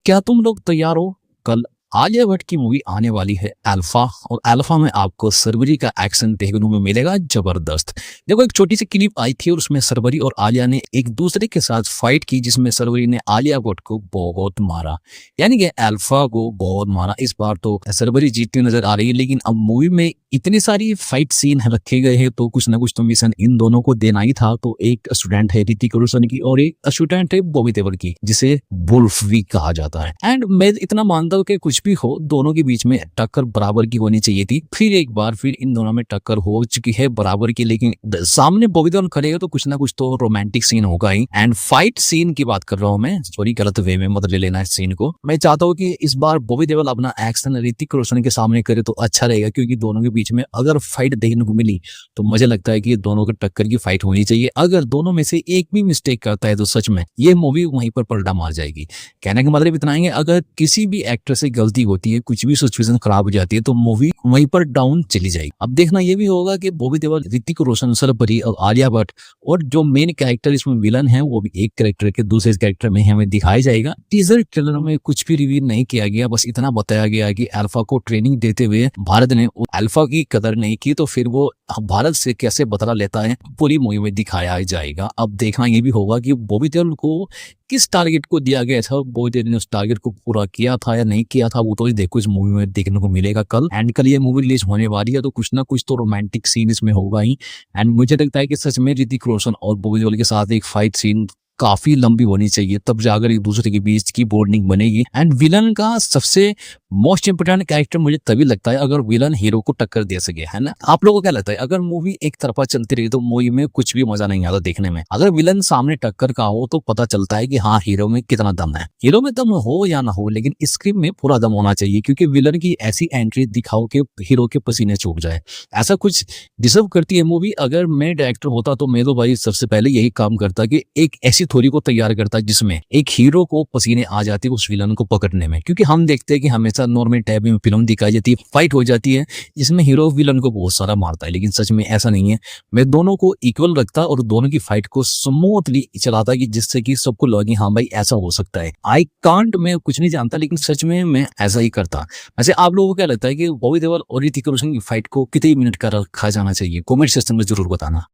क्या तुम लोग तैयार हो? कल आलिया भट्ट की मूवी आने वाली है अल्फा। और अल्फा में आपको सरवरी का एक्शन देखने को मिलेगा जबरदस्त। देखो, एक छोटी सी क्लिप आई थी और उसमें सरवरी और आलिया ने एक दूसरे के साथ फाइट की, जिसमें सरवरी ने आलिया भट्ट को बहुत मारा, यानी कि अल्फा को बहुत मारा। इस बार तो सरवरी जीतती नजर आ रही है, लेकिन अब मूवी में इतनी सारी फाइट सीन रखे गए हैं तो कुछ ना कुछ तो मिशन इन दोनों को देना ही था। तो एक स्टूडेंट है ऋतिक रोशन की और एक स्टूडेंट है बॉबी देओल की, जिसे वुल्फ भी कहा जाता है। एंड मैं इतना मानता हूँ कि कुछ भी हो, दोनों के बीच में टक्कर बराबर की होनी चाहिए थी। फिर एक बार फिर इन दोनों में टक्कर हो चुकी है बराबर की, लेकिन सामने बॉबी देओल खड़े हो तो कुछ ना कुछ तो रोमांटिक सीन होगा ही। एंड फाइट सीन की बात कर रहा हूँ मैं, सॉरी गलत वे में मत ले लेना इस सीन को। मैं चाहता हूँ कि इस बार बॉबी देओल अपना एक्शन ऋतिक रोशन के सामने करे तो अच्छा रहेगा, क्योंकि दोनों के बीच में अगर फाइट देखने को मिली तो मुझे लगता है कि दोनों के टक्कर की फाइट होनी चाहिए। अगर दोनों में से एक भी मिस्टेक करता है तो सच में ये मूवी वहीं पर पलटा मार जाएगी। कहने का मतलब इतना ही है, अगर किसी भी एक्टर से गलती होती है, कुछ भी सिचुएशन खराब हो जाती है तो मूवी वहीं पर डाउन चली जाएगी। अब देखना ये भी होगा कि बॉबी देओल, ऋतिक रोशन, सरबरी और आलिया भट्ट और जो मेन कैरेक्टर इसमें विलन है वो भी एक कैरेक्टर के दूसरे कैरेक्टर में हमें दिखाया जाएगा। टीजर ट्रेलर में कुछ भी रिवील नहीं किया गया, बस इतना बताया गया कि अल्फा को ट्रेनिंग देते हुए भारत ने अल्फा की कदर नहीं की, तो फिर वो भारत से कैसे बदला लेता है पूरी मूवी में दिखाया जाएगा। अब देखना ये भी होगा कि बॉबी देओल को किस टारगेट को दिया गया था, बॉबी देओल ने उस टारगेट को पूरा किया था या नहीं किया था, वो तो देखो इस मूवी में देखने को मिलेगा कल। एंड कल ये मूवी रिलीज होने वाली है तो कुछ ना कुछ तो रोमांटिक सीन इसमें होगा ही। एंड मुझे लगता है कि सच में ऋतिक रोशन और बॉबी देओल के साथ एक फाइट सीन काफी लंबी होनी चाहिए, तब जाकर एक दूसरे के बीच की बॉन्डिंग बनेगी। एंड विलन का सबसे मोस्ट इंपोर्टेंट कैरेक्टर मुझे तभी लगता है अगर विलन हीरो को टक्कर दे सके, है ना। आप लोगों को क्या लगता है, अगर मूवी एक तरफा चलती रही तो मूवी में कुछ भी मजा नहीं आता देखने में। अगर विलन सामने टक्कर का हो तो पता चलता है कि हाँ, हीरो में कितना दम है। हीरो में दम हो या ना हो, लेकिन स्क्रीन में पूरा दम होना चाहिए, क्योंकि विलन की ऐसी एंट्री दिखाओ कि हीरो के पसीने सूख जाए। ऐसा कुछ डिजर्व करती है मूवी। अगर मैं डायरेक्टर होता तो मैं तो भाई सबसे पहले यही काम करता कि एक ऐसी थ्योरी को तैयार करता जिसमें एक हीरो को पसीने आ जाते उस विलन को पकड़ने में, क्योंकि हम देखते हैं कि हमेशा नॉर्मल टाइप में फिल्म दिखाई जाती है, फाइट हो जाती है जिसमें हीरो विलन को बहुत सारा मारता है, लेकिन सच में ऐसा नहीं है। मैं दोनों को इक्वल रखता और दोनों की फाइट को स्मूथली चलाता कि जिससे कि सबको लगे हाँ भाई ऐसा हो सकता है। आई कांट, मैं कुछ नहीं जानता, लेकिन सच में मैं ऐसा ही करता। वैसे आप लोगों को क्या लगता है कि बॉबी देओल और ऋतिक रोशन की फाइट को कितने मिनट का रखा जाना चाहिए? कमेंट सेक्शन में जरूर बताना।